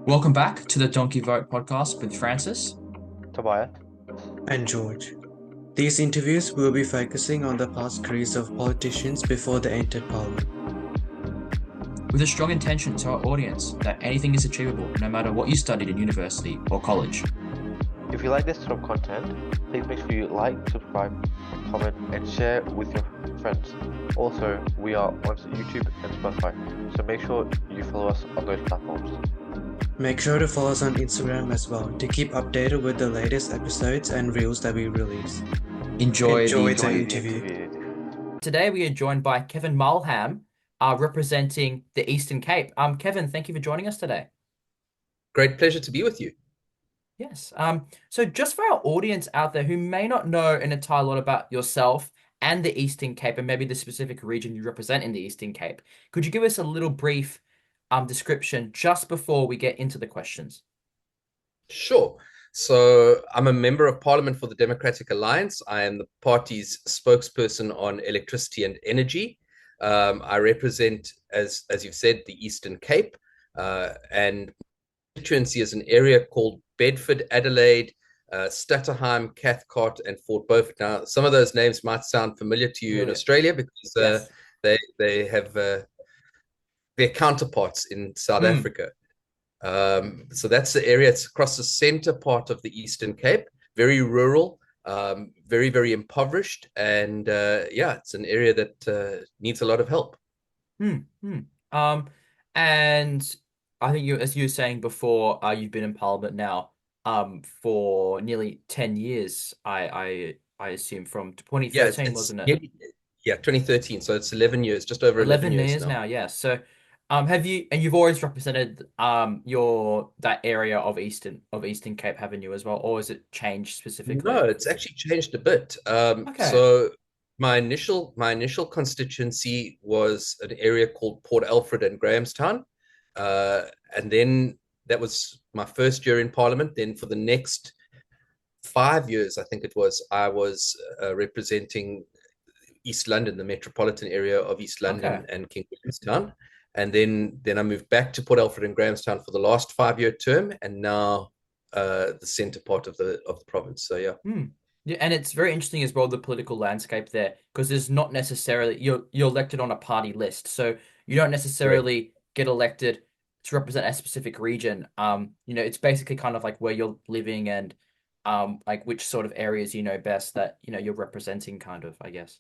Welcome back to the Donkey Vote podcast with Francis. Tobias. And George. These interviews will be focusing on the past careers of politicians before they entered parliament. With a strong intention to our audience that anything is achievable no matter what you studied in university or college. If you like this sort of content, please make sure you like, subscribe, comment, and share with your friends. Also, we are on YouTube and Spotify, so make sure you follow us on those platforms. Make sure to follow us on Instagram as well to keep updated with the latest episodes and reels that we release. Enjoy the interview. Today we are joined by Kevin Mulham, representing the Eastern Cape. Kevin, thank you for joining us today. Great pleasure to be with you. Yes. So just for our audience out there who may not know an entire lot about yourself and the Eastern Cape and maybe the specific region you represent in the Eastern Cape, could you give us a little brief description just before we get into the questions? Sure. So I'm a member of Parliament for the Democratic Alliance. I am the party's spokesperson on electricity and energy. I represent, as you've said, the Eastern Cape, and constituency is an area called Bedford, Adelaide, Stutterheim, Cathcart, and Fort Beaufort. Now, some of those names might sound familiar to you in Australia because Yes. they have their counterparts in South Africa. So that's the area. It's across the center part of the Eastern Cape, very rural, very, very impoverished. And yeah, it's an area that needs a lot of help. And I think as you were saying before, you've been in Parliament now, for nearly 10 years, I assume from 2013, wasn't it? Yeah, 2013. So it's 11 years, just over 11 years now. Now, yes. So, you've always represented that area of Eastern Cape, haven't you, as well, or has it changed specifically? No, it's actually changed a bit. Okay. So my initial constituency was an area called Port Alfred and Grahamstown. And then that was my first year in Parliament. Then for the next 5 years, I think it was, I was representing East London, the metropolitan area of East London and King Williamstown. And then I moved back to Port Alfred and Grahamstown for the last 5-year term, and now the center part of the province. So yeah. Yeah, and it's very interesting as well, the political landscape there, because there's not necessarily you're elected on a party list, so you don't necessarily get elected to represent a specific region. It's basically kind of like where you're living and like which sort of areas you know best that you're representing, kind of, I guess.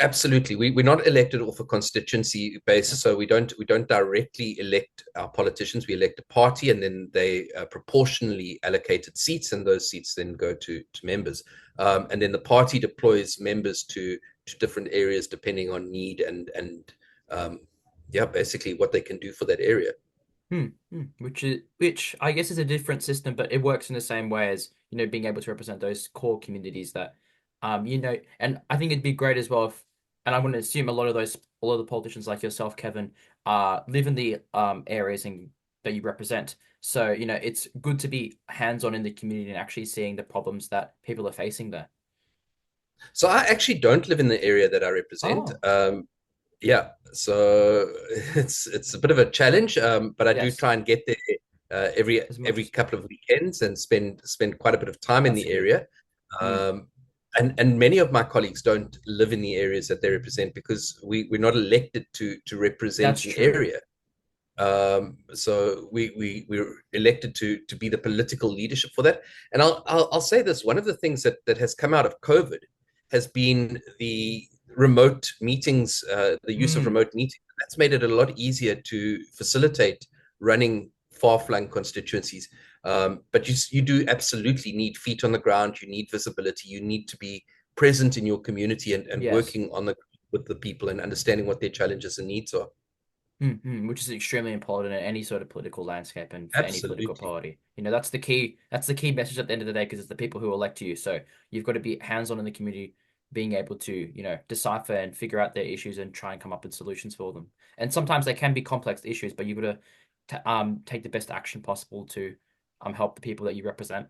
Absolutely, we're not elected off a constituency basis, so we don't directly elect our politicians. We elect a party, and then they proportionally allocated seats, and those seats then go to members. And then the party deploys members to different areas depending on need and yeah, basically what they can do for that area. Which I guess is a different system, but it works in the same way as being able to represent those core communities that and I think it'd be great as well if, and I'm going to assume a lot of the politicians like yourself, Kevin, live in the areas that you represent. So, it's good to be hands-on in the community and actually seeing the problems that people are facing there. So I actually don't live in the area that I represent. Yeah, so it's a bit of a challenge, but I do try and get there every couple of weekends and spend quite a bit of time in the area. And many of my colleagues don't live in the areas that they represent because we're not elected to represent the area. So we're elected to be the political leadership for that. And I'll say this: one of the things that has come out of COVID has been the remote meetings, the use of remote meetings. That's made it a lot easier to facilitate running far-flung constituencies. But you do absolutely need feet on the ground. You need visibility. You need to be present in your community and working with the people and understanding what their challenges and needs are. Which is extremely important in any sort of political landscape and for any political party. That's the key message at the end of the day, because it's the people who elect you. So you've got to be hands-on in the community, being able to, decipher and figure out their issues and try and come up with solutions for them. And sometimes they can be complex issues, but you've got to take the best action possible to help the people that you represent.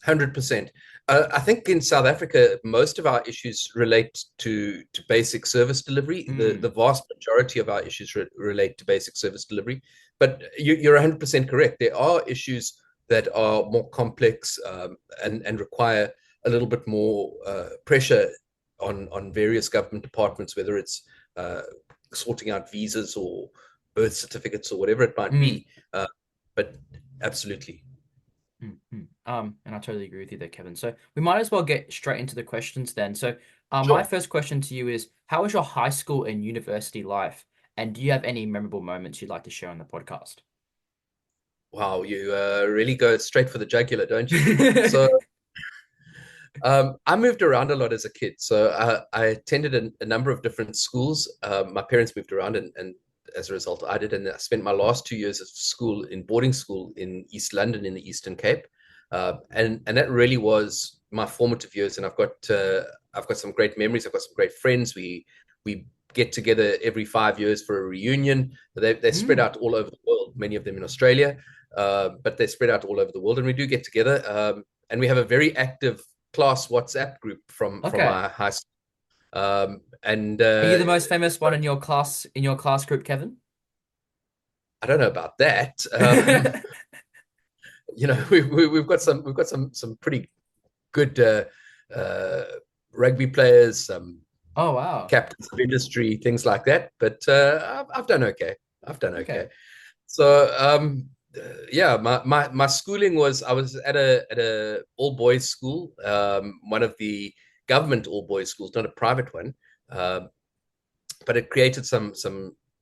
100%. I think in South Africa, most of our issues relate to basic service delivery. The vast majority of our issues relate to basic service delivery. But you're 100% correct. There are issues that are more complex, and require a little bit more pressure on various government departments, whether it's sorting out visas or birth certificates or whatever it might be. But absolutely. And I totally agree with you there, Kevin. So we might as well get straight into the questions then. So my Sure. first question to you is, how was your high school and university life? And do you have any memorable moments you'd like to share on the podcast? Wow, you really go straight for the jugular, don't you? So I moved around a lot as a kid. So I attended a number of different schools. My parents moved around, and as a result, I did. And I spent my last 2 years of school in boarding school in East London in the Eastern Cape. And that really was my formative years. And I've got some great memories. I've got some great friends. We get together every 5 years for a reunion. They spread out all over the world, many of them in Australia, but they spread out all over the world. And we do get together. And we have a very active class WhatsApp group from my high school. And Are you the most famous one in your class group, Kevin? I don't know about that. We've got some pretty good rugby players, some Oh wow. captains of industry, things like that. But I've done okay. Okay. So yeah, my schooling was, I was at a all boys school, one of the government all boys schools, not a private one, but it created some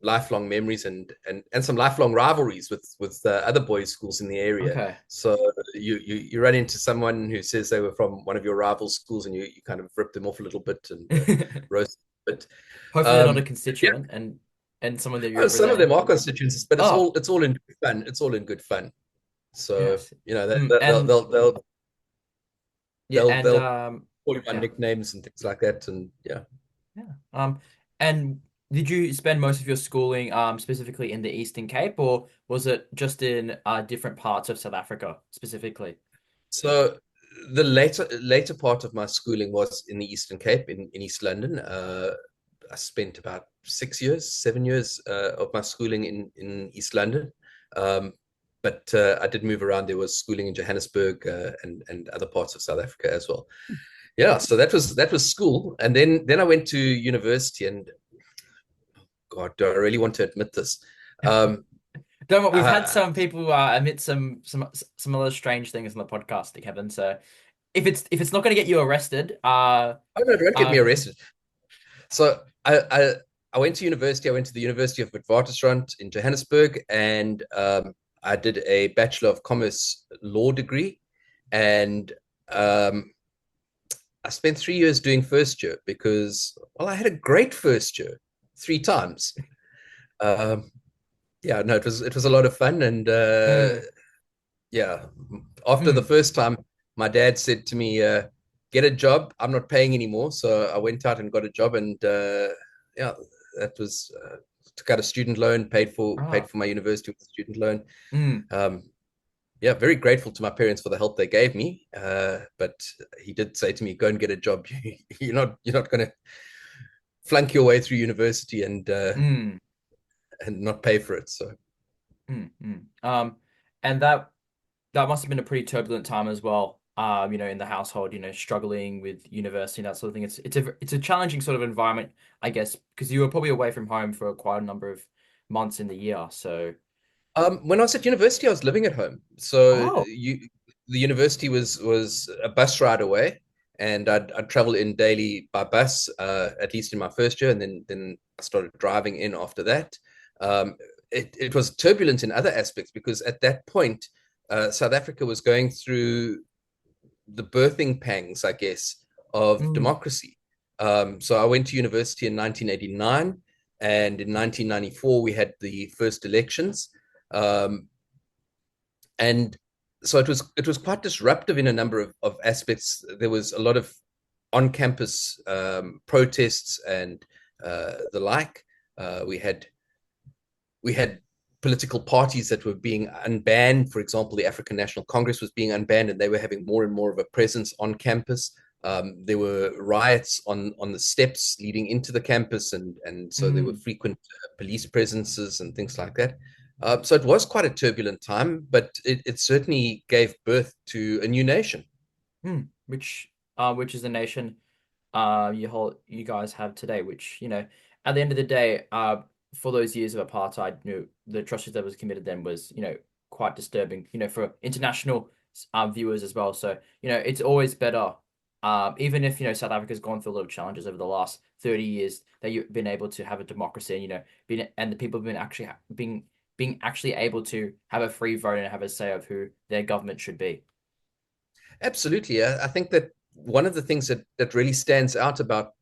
lifelong memories and some lifelong rivalries with other boys schools in the area. Okay. So you run into someone who says they were from one of your rival schools, and you kind of rip them off a little bit and roast. But hopefully they're not a constituent, and someone that you're some of them are constituencies, but it's all in good fun. It's all in good fun. So yes. They'll call you by yeah. nicknames and things like that, and yeah. And did you spend most of your schooling specifically in the Eastern Cape, or was it just in different parts of South Africa specifically? So the later part of my schooling was in the Eastern Cape in East London. I spent about 7 years of my schooling in East London. But I did move around. There was schooling in Johannesburg and other parts of South Africa as well. Yeah, so that was school, and then I went to university. And God, do I really want to admit this? Don't worry, we've had some people admit some other strange things on the podcast, Kevin. So if it's not going to get you arrested, oh no, don't get me arrested. So I went to university. I went to the University of Witwatersrand in Johannesburg, and I did a Bachelor of Commerce law degree, and I spent 3 years doing first year because, well, I had a great first year 3 times. Yeah, no, it was a lot of fun, and yeah, after the first time, my dad said to me, "Get a job. I'm not paying anymore." So I went out and got a job, and yeah, that was took out a student loan, paid for my university with a student loan. Yeah, very grateful to my parents for the help they gave me. But he did say to me, "Go and get a job. You're not going to flunk your way through university and not pay for it." So, and that must have been a pretty turbulent time as well. In the household, struggling with university and that sort of thing. It's a challenging sort of environment, I guess, because you were probably away from home for quite a number of months in the year. So, when I was at university, I was living at home. So the university was a bus ride away, and I'd travel in daily by bus, at least in my first year, and then I started driving in after that. It was turbulent in other aspects because at that point, South Africa was going through the birthing pangs, I guess, of democracy. So I went to university in 1989, and in 1994 we had the first elections, and so it was quite disruptive in a number of aspects. There was a lot of on-campus protests and the like. We had political parties that were being unbanned. For example, the African National Congress was being unbanned, and they were having more and more of a presence on campus. There were riots on the steps leading into the campus, and so there were frequent police presences and things like that. So it was quite a turbulent time, but it certainly gave birth to a new nation. Which is the nation you guys have today, which, at the end of the day, for those years of apartheid, the atrocities that was committed then was, quite disturbing, for international viewers as well. So, it's always better, even if, South Africa's gone through a lot of challenges over the last 30 years, that you've been able to have a democracy, and, and the people have been actually being actually able to have a free vote and have a say of who their government should be. Absolutely. I think that one of the things that really stands out about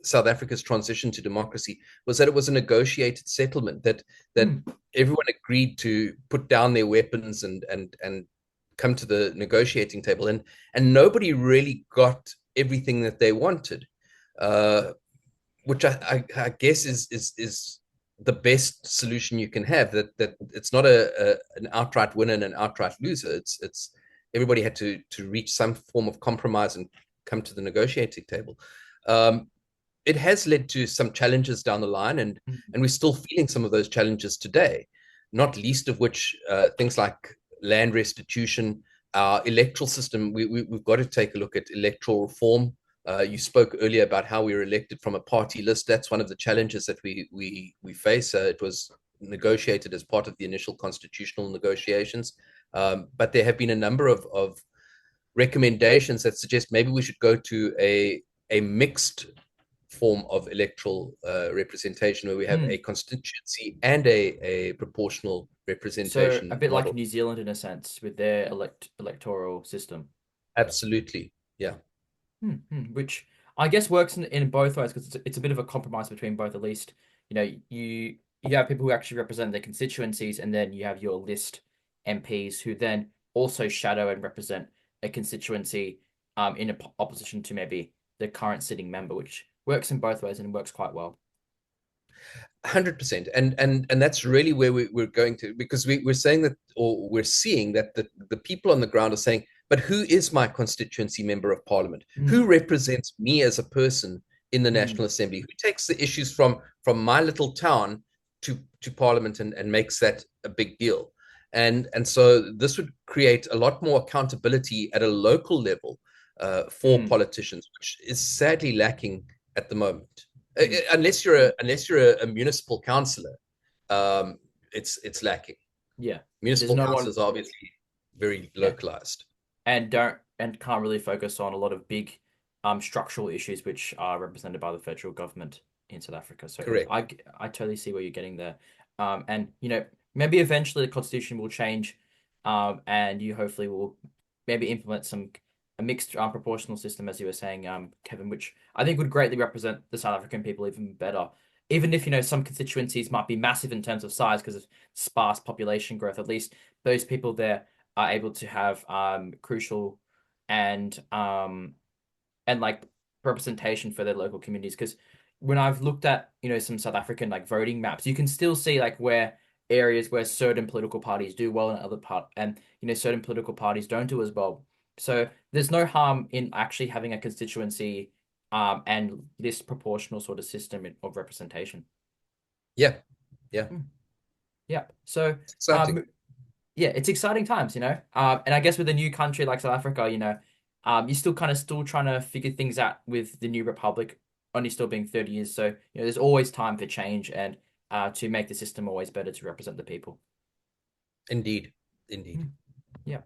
South Africa's transition to democracy was that it was a negotiated settlement, that everyone agreed to put down their weapons and come to the negotiating table, and nobody really got everything that they wanted, which I guess is the best solution you can have. That it's not an outright winner and an outright loser. It's everybody had to reach some form of compromise and come to the negotiating table. It has led to some challenges down the line, and we're still feeling some of those challenges today, not least of which things like land restitution, our electoral system. We've got to take a look at electoral reform. You spoke earlier about how we were elected from a party list. That's one of the challenges that we face. It was negotiated as part of the initial constitutional negotiations, but there have been a number of recommendations that suggest maybe we should go to a mixed form of electoral representation, where we have a constituency and a proportional representation. So a bit model. like New Zealand in a sense with their electoral system. Absolutely, yeah. Which I guess works in both ways, because it's a bit of a compromise between both. At least, you have people who actually represent their constituencies, and then you have your list MPs who then also shadow and represent a constituency in opposition to maybe the current sitting member, which works in both ways and works quite well. 100%, and that's really where we're going to, because we're saying that, or we're seeing that the people on the ground are saying, but who is my constituency member of parliament? Who represents me as a person in the National Assembly? Who takes the issues from my little town to parliament and makes that a big deal? And so this would create a lot more accountability at a local level for politicians, which is sadly lacking at the moment. Unless you're a municipal councillor, it's lacking. Yeah, municipal councillors are obviously very localized and can't really focus on a lot of big structural issues which are represented by the federal government in South Africa. So correct. I totally see where you're getting there. And maybe eventually the constitution will change, and you hopefully will maybe implement a mixed proportional system, as you were saying, Kevin, which I think would greatly represent the South African people even better. Even if, some constituencies might be massive in terms of size because of sparse population growth, at least those people there are able to have crucial and like representation for their local communities. Because when I've looked at, some South African like voting maps, you can still see like where areas where certain political parties do well and certain political parties don't do as well. So there's no harm in actually having a constituency and this proportional sort of system of representation. Yeah. So it's exciting times, and I guess with a new country like South Africa, you're still trying to figure things out with the new republic, only still being 30 years. So there's always time for change and to make the system always better to represent the people. Indeed. Yeah.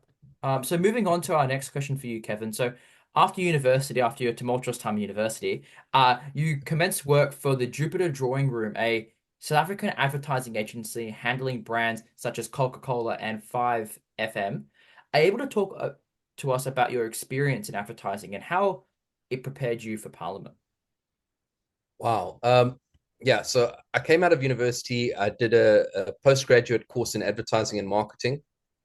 So moving on to our next question for you, Kevin. So after your tumultuous time at university, you commenced work for the Jupiter Drawing Room, a South African advertising agency handling brands such as Coca-Cola and 5FM. Are you able to talk to us about your experience in advertising and how it prepared you for Parliament? Wow. Yeah, so I came out of university. I did a postgraduate course in advertising and marketing.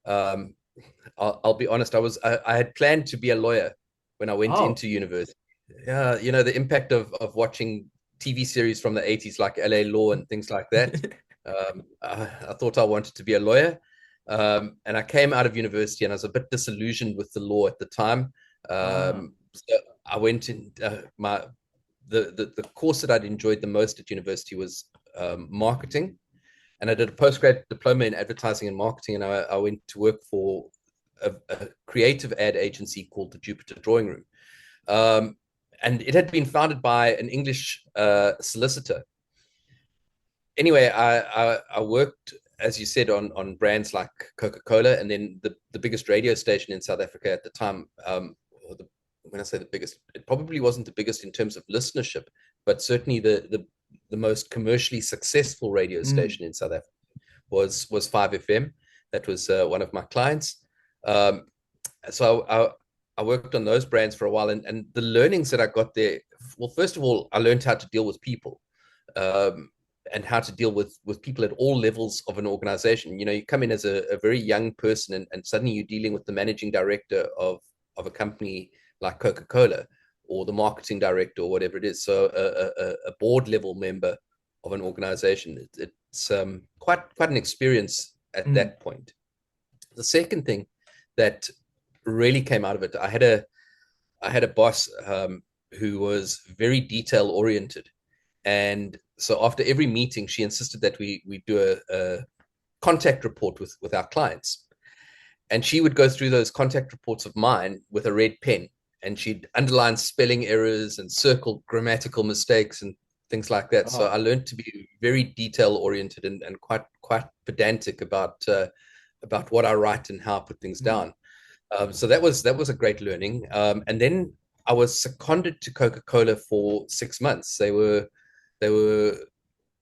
I'll be honest, I had planned to be a lawyer when I went into university. Yeah, the impact of watching TV series from the 80s like LA Law and things like that. I thought I wanted to be a lawyer. And I came out of university and I was a bit disillusioned with the law at the time. Ah, So I went in the course that I'd enjoyed the most at university was marketing. And I did a postgrad diploma in advertising and marketing. And I went to work for a creative ad agency called the Jupiter Drawing Room. And it had been founded by an English solicitor. Anyway, I worked, as you said, on brands like Coca-Cola, and then the biggest radio station in South Africa at the time. When I say the biggest, it probably wasn't the biggest in terms of listenership, but certainly the most commercially successful radio station in South Africa was 5FM. That was one of my clients. So I worked on those brands for a while, and the learnings that I got there. Well, first of all, I learned how to deal with people. And how to deal with people at all levels of an organization. You know, you come in as a very young person, and suddenly you're dealing with the managing director of a company like Coca-Cola, or the marketing director, or whatever it is. So a board level member of an organization. It's quite an experience at that point. The second thing that really came out of it, I had a boss who was very detail oriented. And so after every meeting, she insisted that we do a contact report with our clients. And she would go through those contact reports of mine with a red pen, and she'd underline spelling errors and circle grammatical mistakes and things like that. So I learned to be very detail oriented and quite pedantic about what I write and how I put things down. So that was a great learning. And then I was seconded to Coca-Cola for 6 months. They were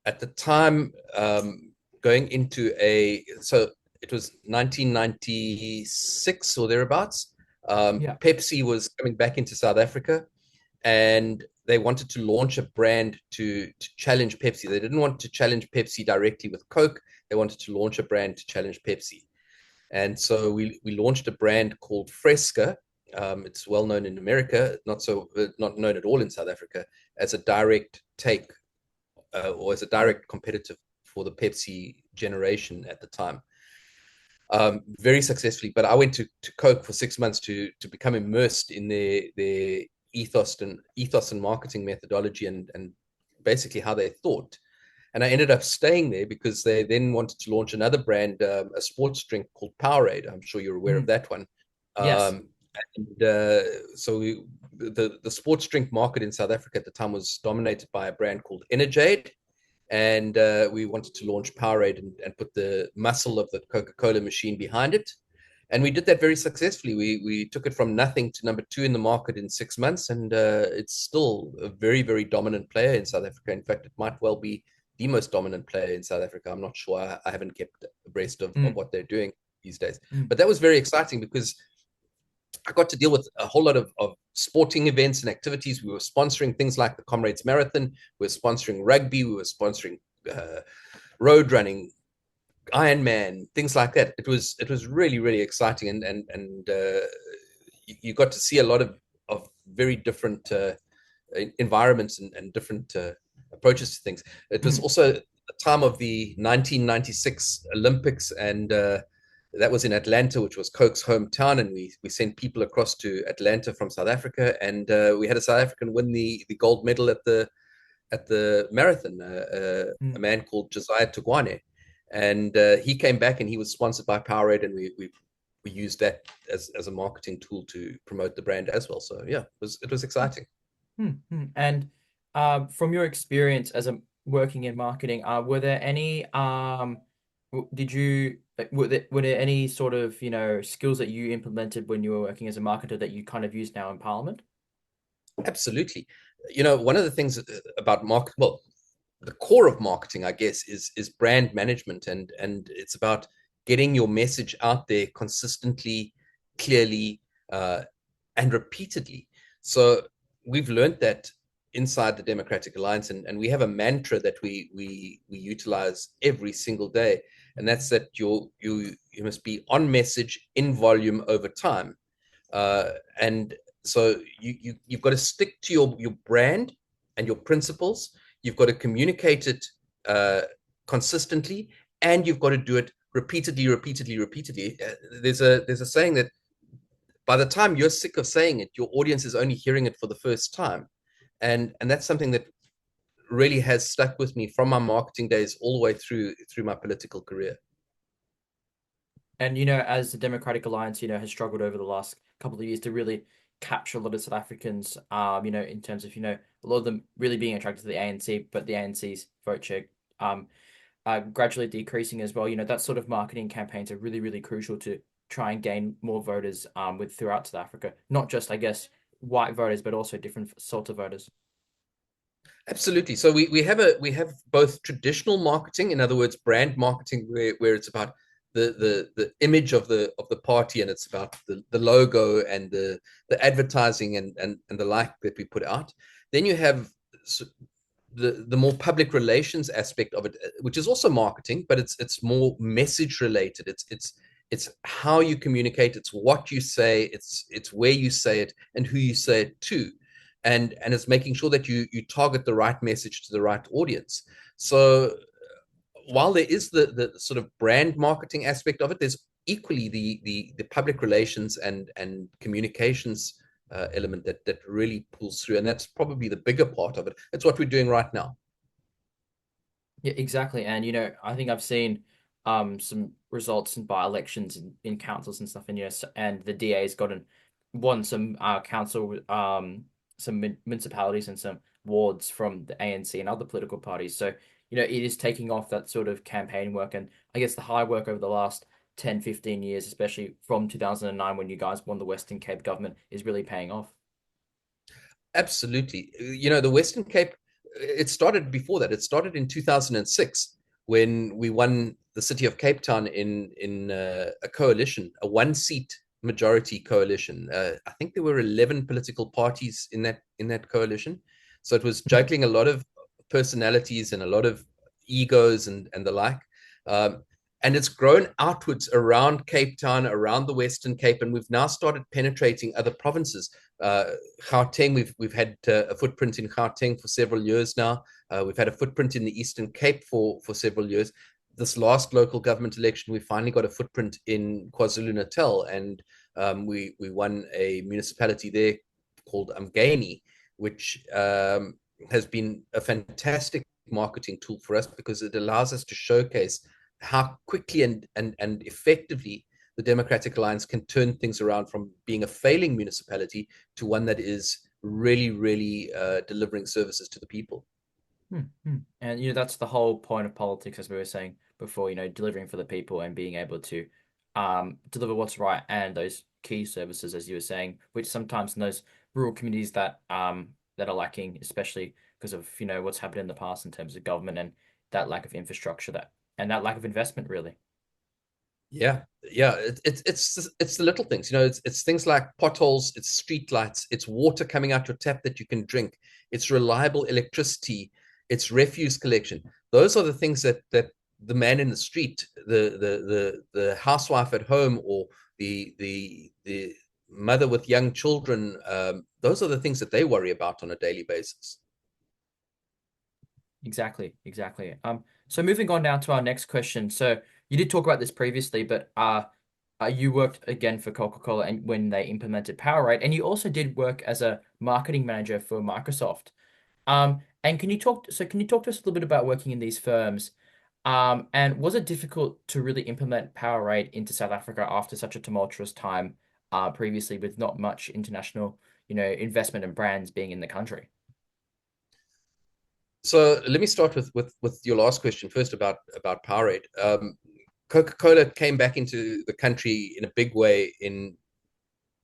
at the time going into so it was 1996 or thereabouts. Pepsi was coming back into South Africa, and they wanted to launch a brand to challenge Pepsi. They didn't want to challenge Pepsi directly with Coke. They wanted to launch a brand to challenge Pepsi. And so we launched a brand called Fresca. It's well known in America, not known at all in South Africa, as a direct take or as a direct competitor for the Pepsi generation at the time. Very successfully, but I went to Coke for 6 months to become immersed in their ethos and marketing methodology and basically how they thought. And I ended up staying there because they then wanted to launch another brand, a sports drink called Powerade. I'm sure you're aware of that one. Yes. So the sports drink market in South Africa at the time was dominated by a brand called Energade. And we wanted to launch Powerade and put the muscle of the Coca-Cola machine behind it. And we did that very successfully. We took it from nothing to number 2 in the market in 6 months. And it's still a very, very dominant player in South Africa. In fact, it might well be the most dominant player in South Africa. I'm not sure. I haven't kept abreast of what they're doing these days. But that was very exciting because I got to deal with a whole lot of sporting events and activities. We were sponsoring things like the Comrades Marathon. We were sponsoring rugby. We were sponsoring road running, Ironman, things like that. It was really, really exciting, and you got to see a lot of very different environments and different approaches to things. It was also the time of the 1996 Olympics, and that was in Atlanta, which was Coke's hometown, and we sent people across to Atlanta from South Africa, and we had a South African win the gold medal at the marathon, a man called Josiah Tugwane, and he came back and he was sponsored by Powerade, and we used that as a marketing tool to promote the brand as well. So yeah, it was exciting. And from your experience as working in marketing, were there any were there any sort of, skills that you implemented when you were working as a marketer that you kind of use now in Parliament? Absolutely. One of the things about the core of marketing, I guess, is brand management, and it's about getting your message out there consistently, clearly, and repeatedly. So we've learned that inside the Democratic Alliance, and we have a mantra that we utilize every single day, and that's that you must be on message, in volume, over time, and so you've got to stick to your brand and your principles. You've got to communicate it consistently, and you've got to do it repeatedly, repeatedly, repeatedly. There's a saying that by the time you're sick of saying it, your audience is only hearing it for the first time, and that's something that really has stuck with me from my marketing days all the way through my political career. And as the Democratic Alliance, has struggled over the last couple of years to really capture a lot of South Africans, in terms of, a lot of them really being attracted to the ANC, but the ANC's vote share gradually decreasing as well. That sort of marketing campaigns are really, really crucial to try and gain more voters with throughout South Africa, not just, I guess, white voters, but also different sorts of voters. Absolutely. So we have both traditional marketing, in other words, brand marketing, where it's about the image of the party, and it's about the logo and the advertising and the like that we put out. Then you have the more public relations aspect of it, which is also marketing, but it's more message related. It's how you communicate, it's what you say, it's where you say it and who you say it to. And it's making sure that you target the right message to the right audience. So while there is the sort of brand marketing aspect of it, there's equally the public relations and communications element that really pulls through, and that's probably the bigger part of it. It's what we're doing right now. Yeah, exactly. And I think I've seen some results in by-elections in councils and stuff, and and the DA's won some council some municipalities and some wards from the ANC and other political parties. So, it is taking off that sort of campaign work. And I guess the hard work over the last 10, 15 years, especially from 2009 when you guys won the Western Cape government, is really paying off. Absolutely. The Western Cape, it started before that. It started in 2006 when we won the city of Cape Town in a coalition, a one-seat majority coalition. I think there were 11 political parties in that coalition. So it was juggling a lot of personalities and a lot of egos and the like. And it's grown outwards around Cape Town, around the Western Cape, and we've now started penetrating other provinces. Gauteng, we've had a footprint in Gauteng for several years now. We've had a footprint in the Eastern Cape for several years. This last local government election, we finally got a footprint in KwaZulu-Natal, and we won a municipality there called Umgeni, which has been a fantastic marketing tool for us because it allows us to showcase how quickly and effectively the Democratic Alliance can turn things around from being a failing municipality to one that is really, really delivering services to the people. And that's the whole point of politics, as we were saying before, delivering for the people and being able to deliver what's right and those key services, as you were saying, which sometimes in those rural communities that are lacking, especially because of what's happened in the past in terms of government and that lack of infrastructure and that lack of investment, really. Yeah, it's the little things, it's things like potholes, it's street lights, it's water coming out your tap that you can drink, it's reliable electricity, it's refuse collection. Those are the things that the man in the street, the housewife at home, or the mother with young children, those are the things that they worry about on a daily basis. Exactly. So moving on now to our next question. So you did talk about this previously, but you worked again for Coca-Cola and when they implemented Powerade, and you also did work as a marketing manager for Microsoft. And can you talk to us a little bit about working in these firms? And was it difficult to really implement Powerade into South Africa after such a tumultuous time previously with not much international, investment and brands being in the country? So let me start with your last question first about Powerade. Coca-Cola came back into the country in a big way in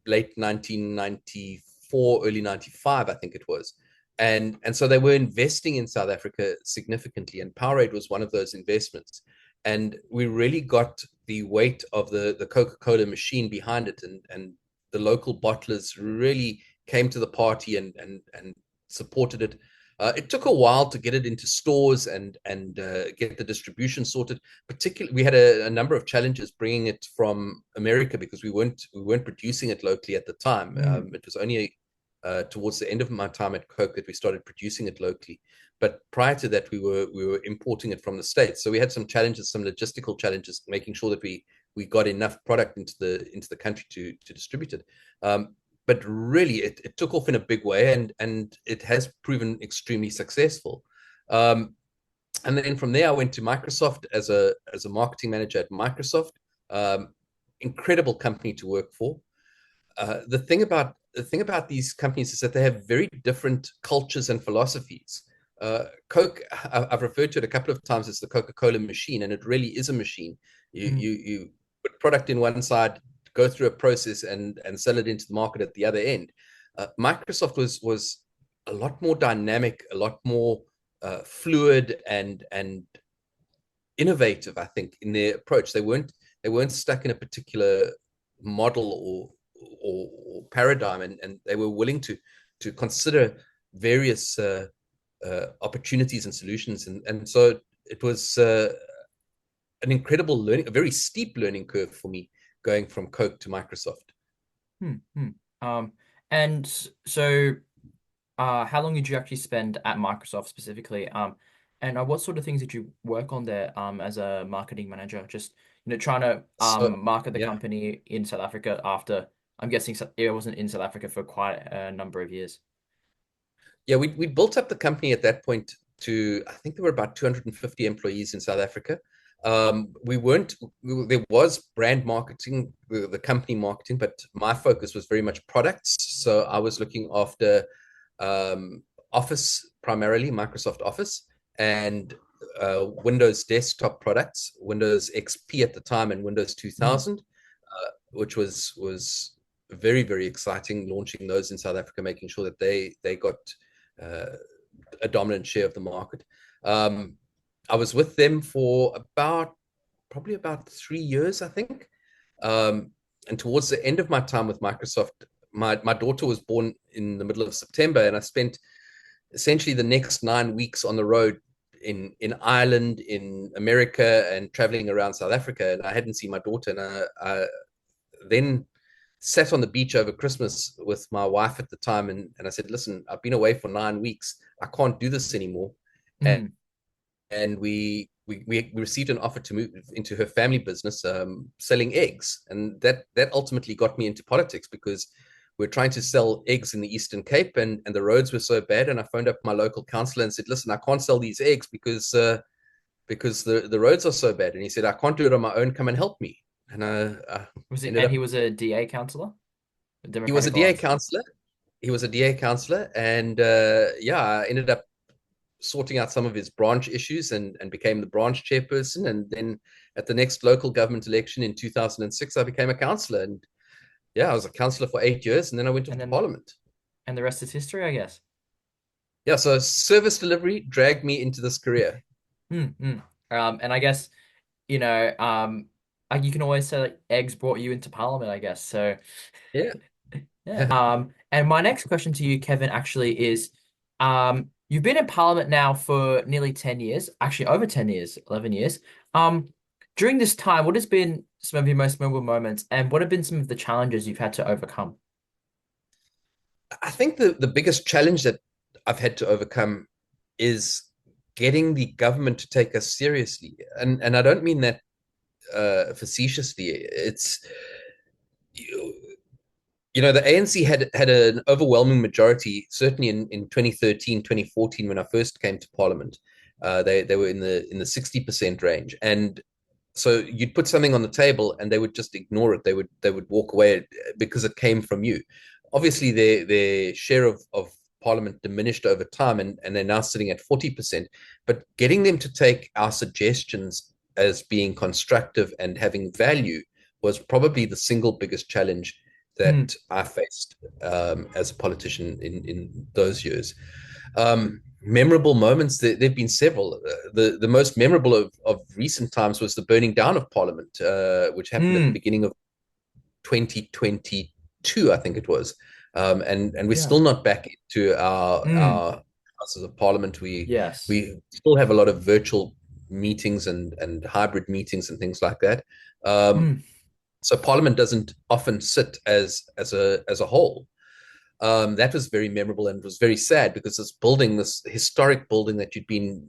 late 1994, early 95, I think it was. And so they were investing in South Africa significantly, and Powerade was one of those investments. And we really got the weight of the Coca-Cola machine behind it, and the local bottlers really came to the party and supported it. It took a while to get it into stores and get the distribution sorted. Particularly, we had a number of challenges bringing it from America because we weren't producing it locally at the time. It was only towards the end of my time at Coke that we started producing it locally. But prior to that, we were importing it from the States. So we had some challenges, some logistical challenges, making sure that we got enough product into the country to distribute it. But really, it took off in a big way, and it has proven extremely successful. And then from there, I went to Microsoft as a marketing manager at Microsoft. Incredible company to work for. The thing about these companies is that they have very different cultures and philosophies. Coke, I've referred to it a couple of times as the Coca-Cola machine, and it really is a machine. You put product in one side, go through a process, and sell it into the market at the other end. Microsoft was a lot more dynamic, a lot more fluid and innovative, I think, in their approach. They weren't stuck in a particular model or paradigm, and they were willing to consider various opportunities and solutions, and so it was an incredible learning, a very steep learning curve for me going from Coke to Microsoft. And so how long did you actually spend at Microsoft specifically? And what sort of things did you work on there as a marketing manager? Just trying to market the Yeah. company in South Africa after I'm guessing it wasn't in South Africa for quite a number of years. Yeah, we built up the company at that point to, I think there were about 250 employees in South Africa. There was brand marketing, the company marketing, but my focus was very much products. So I was looking after Office, primarily Microsoft Office, and Windows desktop products, Windows XP at the time and Windows 2000, which was very, very exciting, launching those in South Africa, making sure that they got a dominant share of the market. I was with them for probably about 3 years, I think. And towards the end of my time with Microsoft, my daughter was born in the middle of September, and I spent essentially the next 9 weeks on the road in Ireland, in America, and traveling around South Africa. And I hadn't seen my daughter, and I then sat on the beach over Christmas with my wife at the time, and I said, listen, I've been away for 9 weeks. I can't do this anymore. And we received an offer to move into her family business, selling eggs. And that ultimately got me into politics, because we're trying to sell eggs in the Eastern Cape, and the roads were so bad. And I phoned up my local councillor and said, listen, I can't sell these eggs because the roads are so bad. And he said, I can't do it on my own. Come and help me. And he was a DA councillor? He was a DA councillor. He was a DA councillor. And I ended up sorting out some of his branch issues and became the branch chairperson. And then at the next local government election in 2006, I became a councillor. And I was a councillor for 8 years, and then I went to Parliament. And the rest is history, I guess. Yeah, so service delivery dragged me into this career. And I guess, you can always say like eggs brought you into Parliament, I guess. So yeah. And my next question to you, Kevin, actually is, you've been in Parliament now for nearly 10 years, actually over 10 years, 11 years. During this time, what has been some of your most memorable moments, and what have been some of the challenges you've had to overcome? I think the biggest challenge that I've had to overcome is getting the government to take us seriously. And I don't mean that facetiously. It's the ANC had an overwhelming majority, certainly in 2013, 2014, when I first came to Parliament. They were in the 60% range, and so you'd put something on the table and they would just ignore it. They would walk away because it came from you. Obviously, their share of Parliament diminished over time, and they're now sitting at 40%. But getting them to take our suggestions as being constructive and having value was probably the single biggest challenge that I faced as a politician in those years. Memorable moments, there've been several. The most memorable of recent times was the burning down of Parliament, which happened at the beginning of 2022, I think it was. And we're still not back into our Houses of Parliament. We still have a lot of virtual meetings and hybrid meetings and things like that. So Parliament doesn't often sit as a whole. That was very memorable, and it was very sad because this building, this historic building that you'd been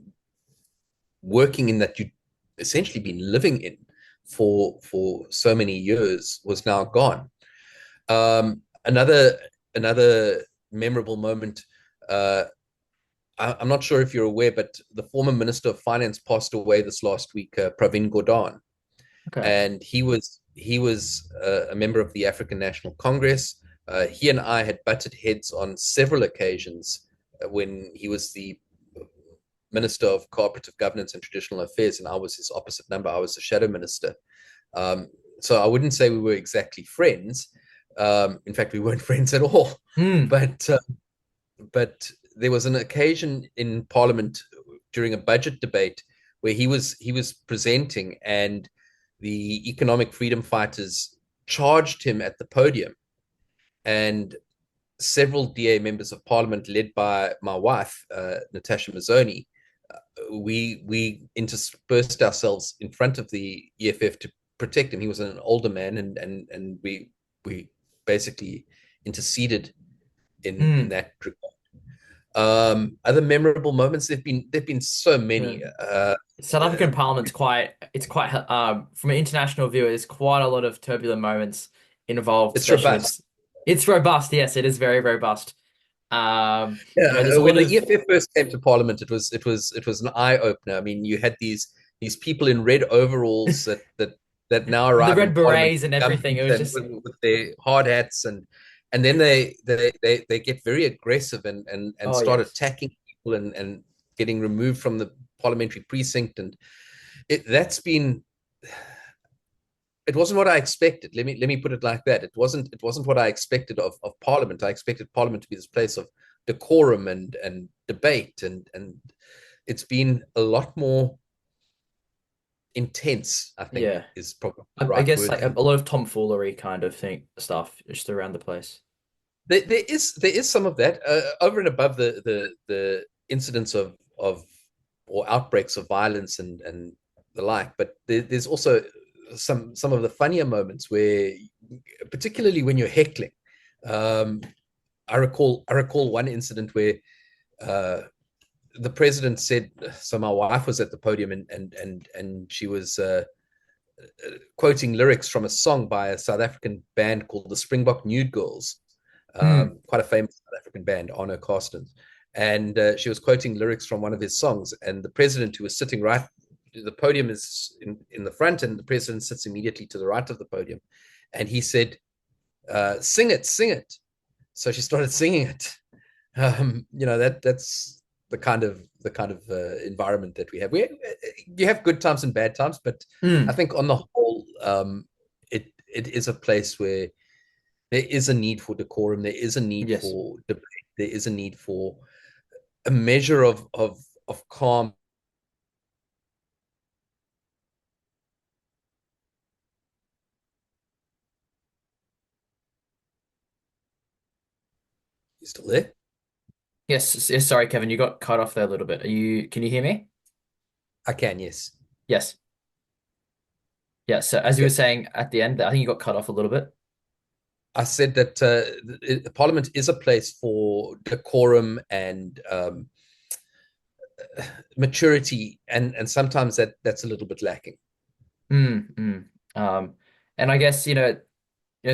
working in, that you'd essentially been living in for so many years, was now gone. Another memorable moment. I'm not sure if you're aware, but the former Minister of Finance passed away this last week, Pravin Gordhan, Okay. and he was a member of the African National Congress. He and I had butted heads on several occasions when he was the Minister of Cooperative Governance and Traditional Affairs, and I was his opposite number. I was the shadow minister. So I wouldn't say we were exactly friends. In fact, we weren't friends at all. But there was an occasion in Parliament during a budget debate where he was presenting, and the economic freedom fighters charged him at the podium, and several DA members of Parliament, led by my wife, Natasha Mazzoni, we interspersed ourselves in front of the EFF to protect him. He was an older man, and we basically interceded in that regard. Other memorable moments, there've been so many. South African Parliament's from an international view, there's quite a lot of turbulent moments involved, It's especially robust. it's robust. Yes, it is very robust. There's a When lot the of EFF first came to Parliament, it was an eye opener. I mean, you had these people in red overalls that now the arrive in red Parliament berets and everything. It was just with their hard hats, and then they get very aggressive and start yes. attacking people and getting removed from the parliamentary precinct, and it wasn't what I expected. Let me put it like that. It wasn't what I expected of Parliament. I expected Parliament to be this place of decorum and debate, and it's been a lot more intense, I think. Yeah. Is probably the I right guess word like for a lot of tomfoolery kind of thing stuff just around the place. There is some of that over and above the incidents of or outbreaks of violence and the like. But there's also some of the funnier moments where, particularly when you're heckling. I recall one incident where the president said. So my wife was at the podium, and she was quoting lyrics from a song by a South African band called the Springbok Nude Girls. Quite a famous South African band, Arno Carstens. And she was quoting lyrics from one of his songs. And the president, who was sitting the podium is in the front, and the president sits immediately to the right of the podium. And he said, sing it, sing it. So she started singing it. That's the kind of environment that we have. You have good times and bad times, but I think on the whole, it is a place where there is a need for decorum. There is a need for debate. There is a need for a measure of calm. You still there? Yes, sorry, Kevin, you got cut off there a little bit. Can you hear me? I can, yes. Yes. Yeah, so as you were saying at the end, I think you got cut off a little bit. I said that Parliament is a place for decorum and maturity, and sometimes that's a little bit lacking. And I guess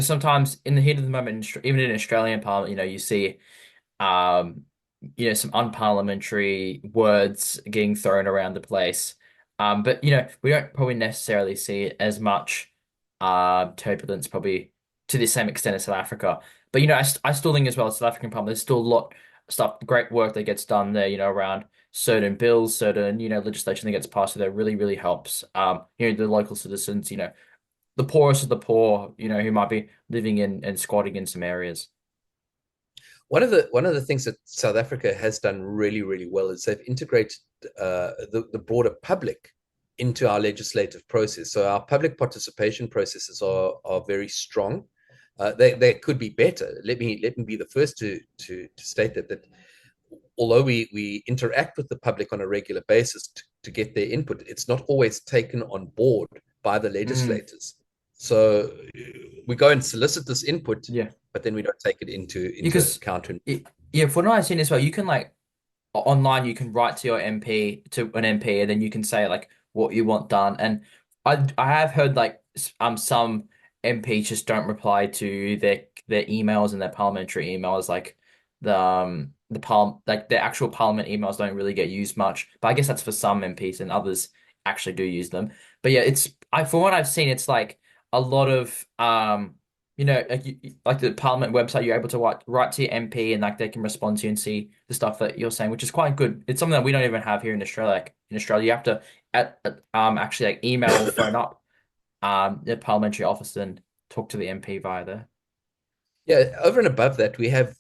sometimes in the heat of the moment, even in Australian Parliament, you see some unparliamentary words getting thrown around the place. But we don't probably necessarily see as much turbulence probably to the same extent as South Africa. But I still think as well, South African Parliament, there's still a lot of stuff, great work that gets done there, around certain bills, certain, legislation that gets passed that really, really helps the local citizens, the poorest of the poor, who might be living in and squatting in some areas. One of the things that South Africa has done really, really well is they've integrated the broader public into our legislative process. So our public participation processes are very strong. They could be better. Let me be the first to state that although we interact with the public on a regular basis to get their input, it's not always taken on board by the legislators. So we go and solicit this input, Yeah. but then we don't take it into Because account. yeah, from what I've seen as well, you can like online you can write to your MP to an MP and then you can say like what you want done. And I have heard like some MPs just don't reply to their emails and their parliamentary emails like the actual parliament emails don't really get used much. But I guess that's for some MPs and others actually do use them. But yeah, it's I from what I've seen it's like a lot of like like the Parliament website, you're able to write to your MP and like they can respond to you and see the stuff that you're saying, which is quite good. It's something that we don't even have here in Australia. Like in Australia, you have to actually like email or phone up the parliamentary office and talk to the MP via there. Yeah, over and above that, we have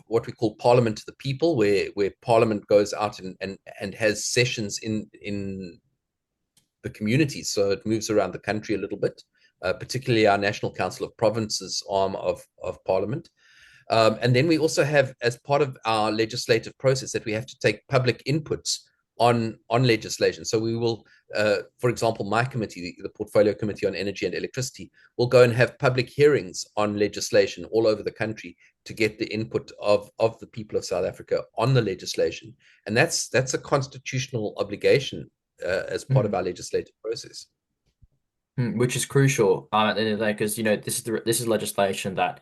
what we call Parliament to the People, where Parliament goes out and has sessions in the communities. So it moves around the country a little bit, particularly our National Council of Provinces arm of Parliament. And then we also have, as part of our legislative process, that we have to take public inputs on legislation. So we will, for example, my committee, the Portfolio Committee on Energy and Electricity, will go and have public hearings on legislation all over the country to get the input of the people of South Africa on the legislation. And that's a constitutional obligation as part of our legislative process. Which is crucial at the end of the day because this is legislation that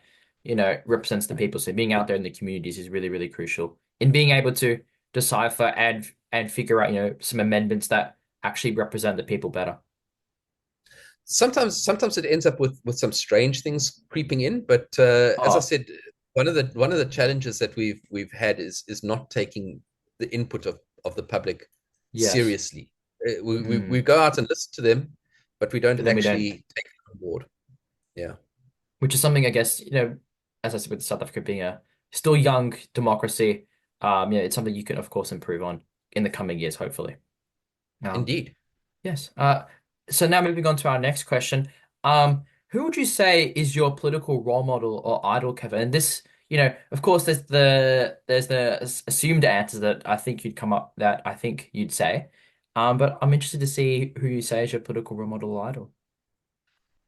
represents the people. So being out there in the communities is really really crucial in being able to decipher and figure out some amendments that actually represent the people better. Sometimes it ends up with some strange things creeping in, but as I Oh, said, one of the challenges that we've had is not taking the input of the public yes. seriously. We Mm. go out and listen to them, but we don't But then we don't, actually take it on board. Yeah, which is something I guess as I said with South Africa being a still young democracy, it's something you can of course improve on in the coming years, hopefully. Um, indeed. Yes. So now moving on to our next question. Who would you say is your political role model or idol, Kevin? And this, of course, there's the assumed answers that I think you'd come up that I think you'd say. But I'm interested to see who you say is your political role model or idol.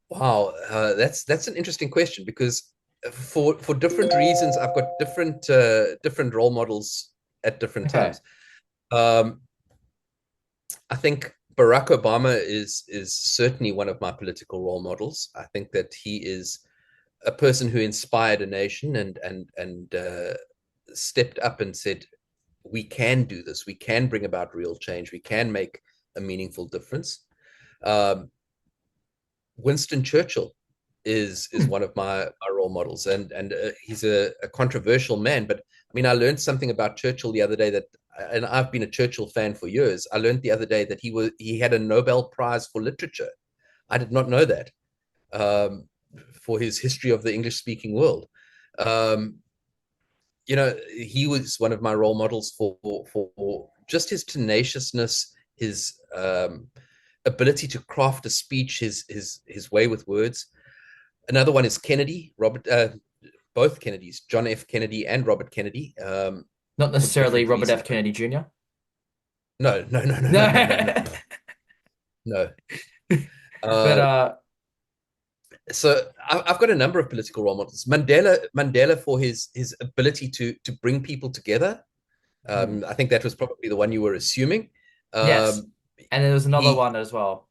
Wow, that's an interesting question because for different reasons, I've got different role models at different Okay. times. Um, I think Barack Obama is certainly one of my political role models. I think that he is a person who inspired a nation and stepped up and said, "We can do this. We can bring about real change. We can make a meaningful difference." Um, Winston Churchill is Hmm. one of my role models, and he's a controversial man. But I mean, I learned something about Churchill the other day that, and I've been a Churchill fan for years. I learned the other day that he had a Nobel Prize for literature. I did not know that, um, for his history of the English speaking world. Um, he was one of my role models for just his tenaciousness, his ability to craft a speech, his way with words. Another one is Kennedy, both Kennedys, John F. Kennedy and Robert Kennedy, Not for necessarily different Robert reasons. F. Kennedy Jr. No, no, no, no, no, no, no, no, No. no. But Uh, so I've got a number of political role models. Mandela for his ability to bring people together. I think that was probably the one you were assuming. yes. Um, And there was another he one as well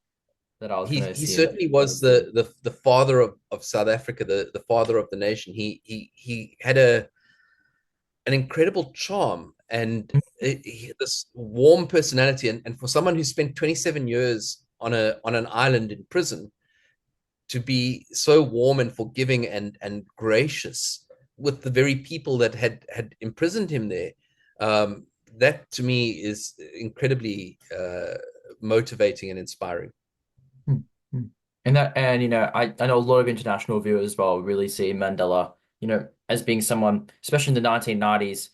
that I was he going to he assume. certainly was the father of South Africa, the father of the nation. He had an incredible charm and this warm personality, and for someone who spent 27 years on an island in prison, to be so warm and forgiving and gracious with the very people that had imprisoned him there. That to me is incredibly motivating and inspiring. Hmm. Hmm. And I know a lot of international viewers as well really see Mandela, as being someone, especially in the 1990s,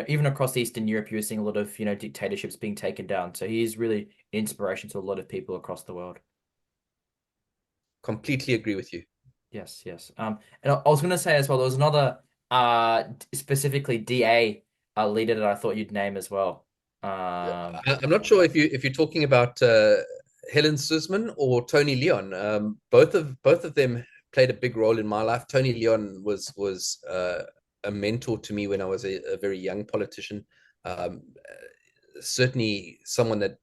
even across Eastern Europe, you're seeing a lot of, dictatorships being taken down. So he is really an inspiration to a lot of people across the world. Completely agree with you. Yes, yes. And I was going to say as well, there was another, specifically DA leader that I thought you'd name as well. Um, I'm not sure if you're talking about Helen Suzman or Tony Leon. Both of them played a big role in my life. Tony Leon was a mentor to me when I was a very young politician. Um, Certainly someone that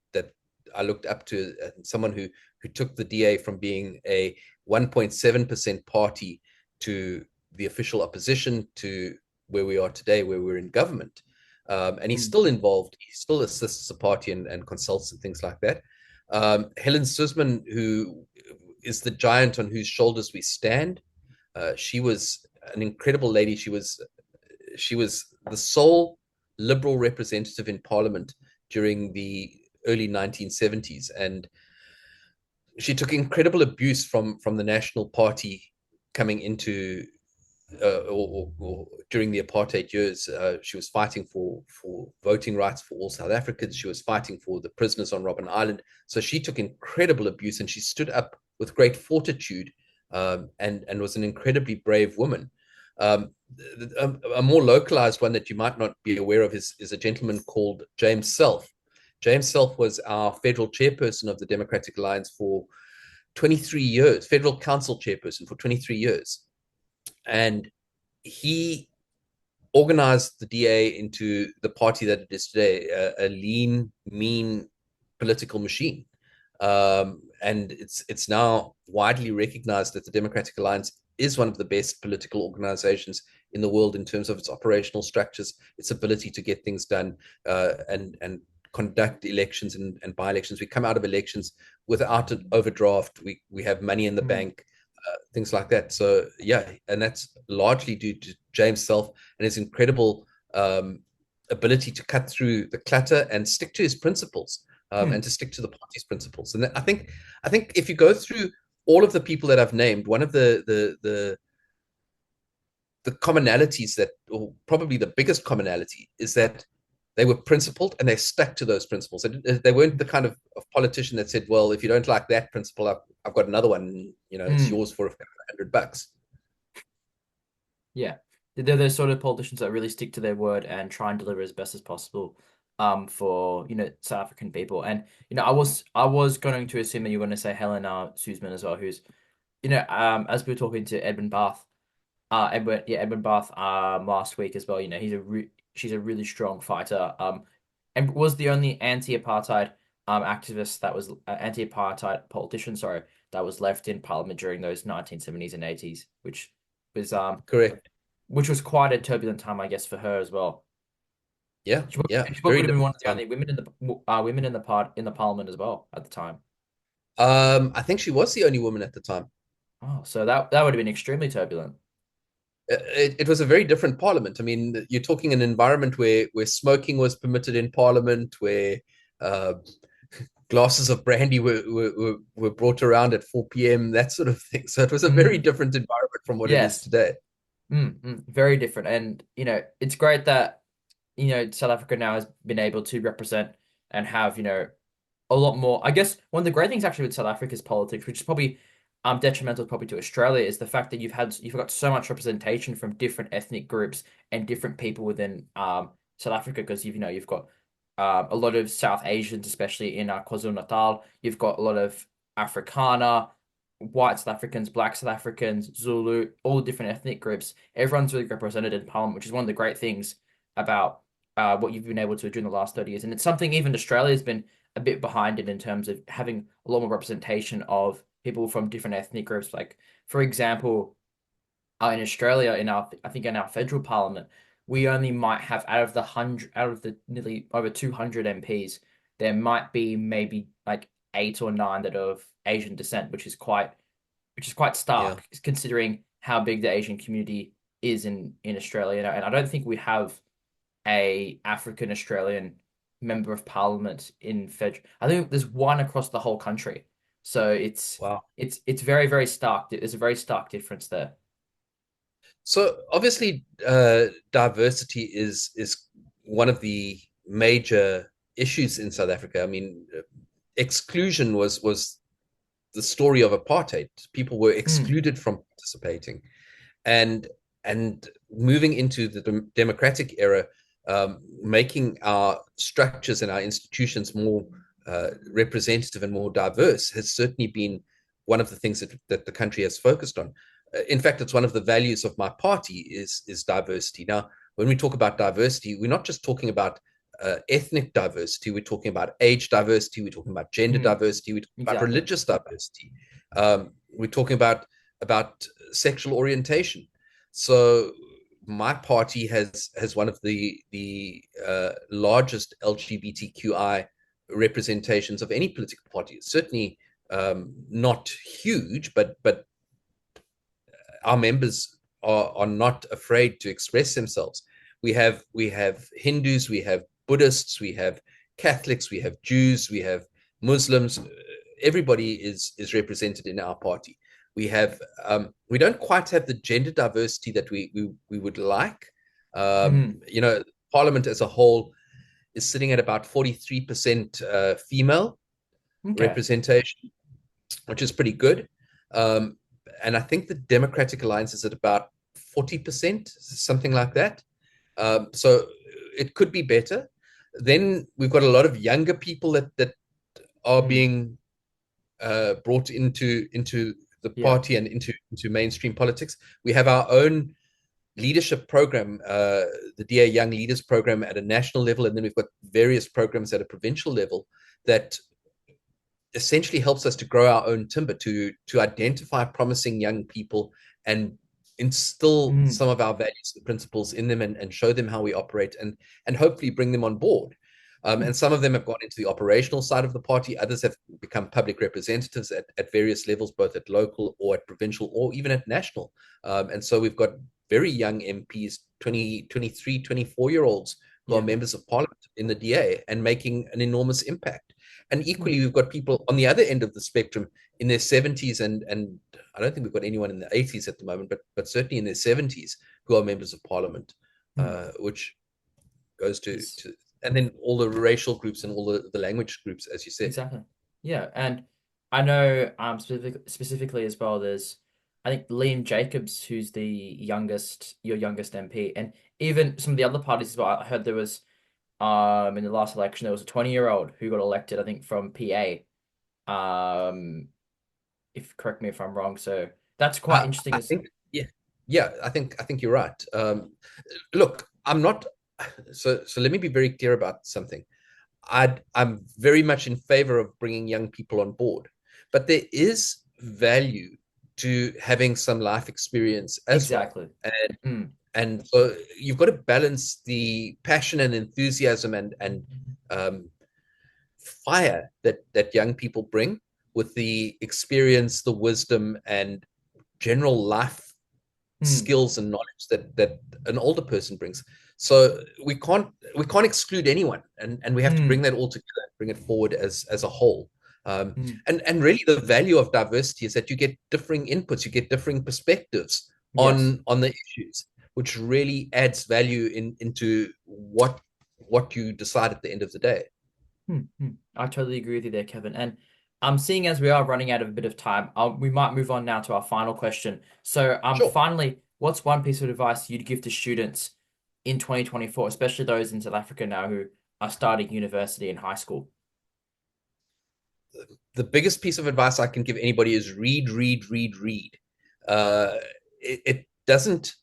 I looked up to, someone who took the DA from being a 1.7% party to the official opposition to where we are today, where we're in government. And he's Mm. still involved. He still assists the party and consults and things like that. Helen Suzman, who is the giant on whose shoulders we stand. She was an incredible lady. She was the sole liberal representative in parliament during the early 1970s, and she took incredible abuse from the National Party coming into or during the apartheid years. She was fighting for voting rights for all South Africans. She was fighting for the prisoners on Robben Island. So she took incredible abuse, and she stood up with great fortitude, and was an incredibly brave woman. A more localized one that you might not be aware of is a gentleman called James Self. James Self was our federal chairperson of the Democratic Alliance for 23 years, federal council chairperson for 23 years. And he organized the DA into the party that it is today, a lean, mean political machine. And it's now widely recognized that the Democratic Alliance is one of the best political organizations in the world in terms of its operational structures, its ability to get things done, and conduct elections and by-elections. We come out of elections without an overdraft. We have money in the bank, things like that. So yeah, and that's largely due to James Self and his incredible ability to cut through the clutter and stick to his principles, and to stick to the party's principles. And I think if you go through all of the people that I've named, one of the commonalities that, or probably the biggest commonality, is that they were principled and they stuck to those principles. They weren't the kind of politician that said, well, if you don't like that principle, I've got another one, it's yours for $100. Yeah. They're those sort of politicians that really stick to their word and try and deliver as best as possible for South African people. And I was going to assume that you were going to say Helen Suzman as well, who's as we were talking to Edmund Barth last week as well. She's a really strong fighter, and was the only anti-apartheid activist that was anti-apartheid politician, sorry, that was left in parliament during those 1970s and 80s, which was Correct. which was quite a turbulent time, I guess, for her as well. Yeah, She yeah, probably very would have been one of the different only women in the parliament as well at the time. I think she was the only woman at the time. Oh, so that would have been extremely turbulent. It was a very different parliament. I mean, you're talking an environment where smoking was permitted in parliament, where glasses of brandy were brought around at 4 p.m., that sort of thing. So it was a very different environment from what it is Yes. today. Very different. And it's great that South Africa now has been able to represent and have a lot more. I guess one of the great things actually with South Africa's politics, which is probably detrimental probably to Australia, is the fact that you've got so much representation from different ethnic groups and different people within South Africa, because you've got a lot of South Asians, especially in KwaZulu-Natal. You've got a lot of Afrikaner, white South Africans, black South Africans, Zulu, all the different ethnic groups. Everyone's really represented in Parliament, which is one of the great things about what you've been able to do during the last 30 years. And it's something even Australia's been a bit behind it in terms of having a lot more representation of people from different ethnic groups. Like, for example, in Australia, I think in our federal parliament, we only might have out of the nearly over 200 MPs, there might be maybe like 8 or 9 that are of Asian descent, which is quite stark considering how big the Asian community is in Australia. And I don't think we have a African Australian member of parliament in federal. I think there's one across the whole country. So it's Wow. it's very, very stark. There's a very stark difference there. So obviously, diversity is one of the major issues in South Africa. I mean, exclusion was the story of apartheid. People were excluded from participating, and moving into the democratic era, making our structures and our institutions more representative and more diverse has certainly been one of the things that the country has focused on. In fact, it's one of the values of my party is diversity. Now, when we talk about diversity, we're not just talking about ethnic diversity. We're talking about age diversity. We're talking about gender Mm, diversity. We're talking about exactly. religious diversity. We're talking about sexual orientation. So my party has one of the largest LGBTQI representations of any political party. It's certainly not huge, but our members are not afraid to express themselves. We have Hindus, we have Buddhists, we have Catholics, we have Jews, we have Muslims. Everybody is represented in our party. We don't quite have the gender diversity that we would like. Mm, Parliament as a whole is sitting at about 43% female okay. representation, which is pretty good. Um, and I think the Democratic Alliance is at about 40%, something like that. So it could be better. Then we've got a lot of younger people that are Mm, being brought into the yeah. party and into mainstream politics. We have our own leadership program, the DA Young Leaders Program at a national level, and then we've got various programs at a provincial level that essentially helps us to grow our own timber, to identify promising young people and instill Mm, some of our values and principles in them and show them how we operate and hopefully bring them on board. mm, And some of them have gone into the operational side of the party. Others have become public representatives at various levels, both at local or at provincial or even at national. And so we've got very young MPs, 20, 23, 24-year-olds who are yeah. members of parliament in the DA and making an enormous impact. And equally, we've got people on the other end of the spectrum in their 70s, and I don't think we've got anyone in the 80s at the moment, but certainly in their 70s who are members of parliament, Mm, which goes it's and then all the racial groups and all the language groups, as you said. exactly. Yeah, and I know specifically as well, there's I think Liam Jacobs, who's your youngest MP, and even some of the other parties as well. I heard there was in the last election there was a 20-year-old who got elected, I think from PA. If correct me if I'm wrong. So that's quite interesting I as think, yeah, I think you're right. Look, I'm not. So let me be very clear about something. I'm very much in favor of bringing young people on board, but there is value to having some life experience as well. exactly. And Mm, and so you've got to balance the passion and enthusiasm and um, fire that young people bring with the experience, the wisdom, and general life mm, skills and knowledge that an older person brings. So we can't exclude anyone, and we have to bring mm, that all together, bring it forward as a whole. Um, mm. and really, the value of diversity is that you get differing inputs, you get differing perspectives Yes. on the issues, which really adds value into what you decide at the end of the day. I totally agree with you there, Kevin. And seeing as we are running out of a bit of time, we might move on now to our final question. So, Sure. finally, what's one piece of advice you'd give to students in 2024, especially those in South Africa now who are starting university and high school? The biggest piece of advice I can give anybody is read, read, read, read. It doesn't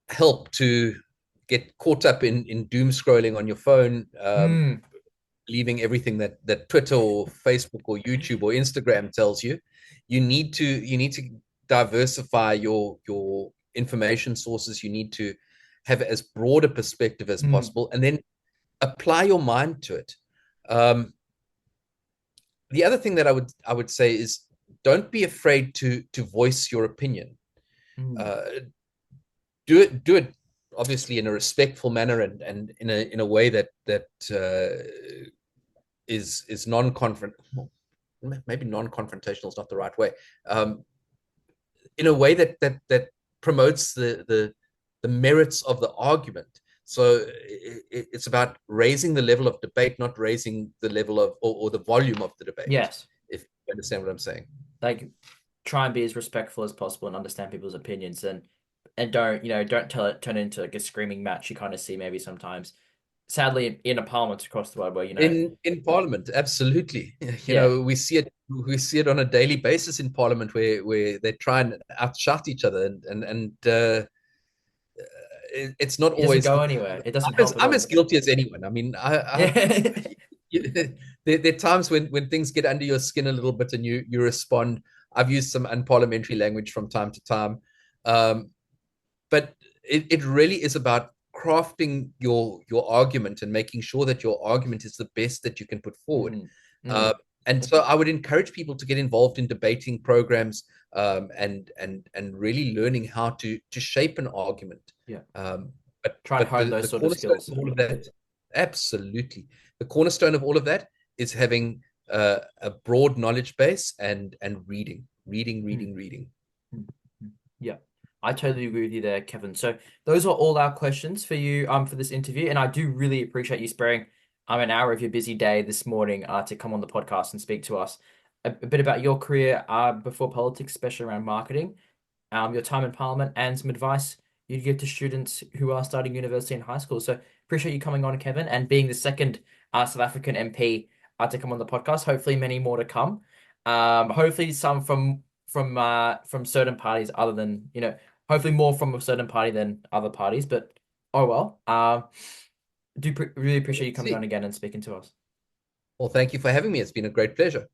help to get caught up in doom scrolling on your phone, Mm, believing everything that Twitter or Facebook or YouTube or Instagram tells you. You need to diversify your information sources. You need to have as broad a perspective as mm, possible, and then apply your mind to it. Um, the other thing that I would say is don't be afraid to voice your opinion. mm. Uh, do it obviously in a respectful manner and in a way that is non-confront maybe non-confrontational is not the right way. In a way that promotes the merits of the argument. So it's about raising the level of debate, not raising the level of or the volume of the debate. Yes. If you understand what I'm saying. Like try and be as respectful as possible and understand people's opinions and don't, don't turn it into like a screaming match you kind of see maybe sometimes. sadly in a parliament across the world where in Parliament, absolutely. yeah, We see it on a daily basis in Parliament where they try and outshout each other, and it's not it doesn't always go good. anywhere. It doesn't I'm as, help at I'm as all. guilty as anyone. I mean, Yeah. there are times when things get under your skin a little bit and you respond. I've used some unparliamentary language from time to time, um, but it really is about crafting your argument and making sure that your argument is the best that you can put forward. Mm, Uh, mm, and so I would encourage people to get involved in debating programs, and really learning how to shape an argument. yeah. Um, but Try and but hone the, those the sort of cornerstone skills. of all of that, absolutely, the cornerstone of all of that is having a broad knowledge base and Mm, reading. mm, mm. Yeah. I totally agree with you there, Kevin. So those are all our questions for you for this interview, and I do really appreciate you sparing an hour of your busy day this morning to come on the podcast and speak to us a bit about your career before politics, especially around marketing, your time in Parliament, and some advice you'd give to students who are starting university and high school. So appreciate you coming on, Kevin, and being the second South African MP to come on the podcast. Hopefully, many more to come. Hopefully, some from certain parties other than hopefully more from a certain party than other parties. But oh well. Really appreciate you Let's coming see. on again and speaking to us. Well, thank you for having me. It's been a great pleasure.